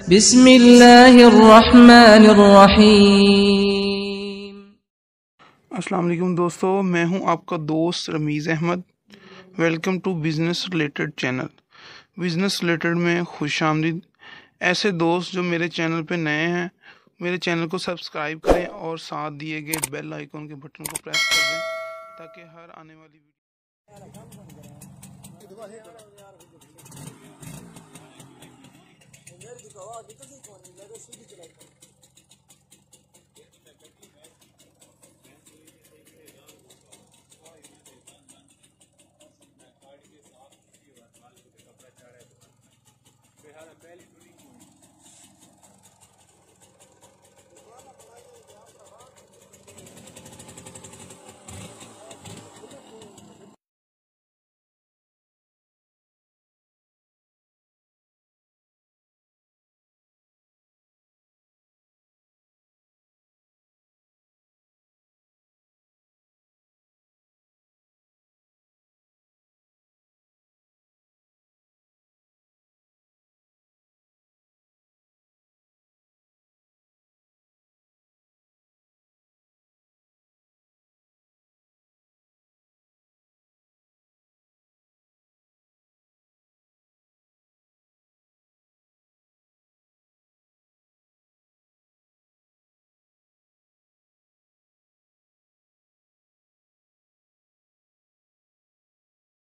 बिस्मिल्लाहिर्रहमानिर्रहीम। अस्सलाम वालेकुम दोस्तों, मैं हूं आपका दोस्त Rameez Ahmed. Welcome to business related channel. Business related में खुशामदीद। ऐसे दोस्त जो मेरे चैनल पे नए हैं, मेरे चैनल को सब्सक्राइब करें और साथ दिए गए बेल आइकन के बटन को प्रेस कर दें ताकि हर आने वाली वीडियो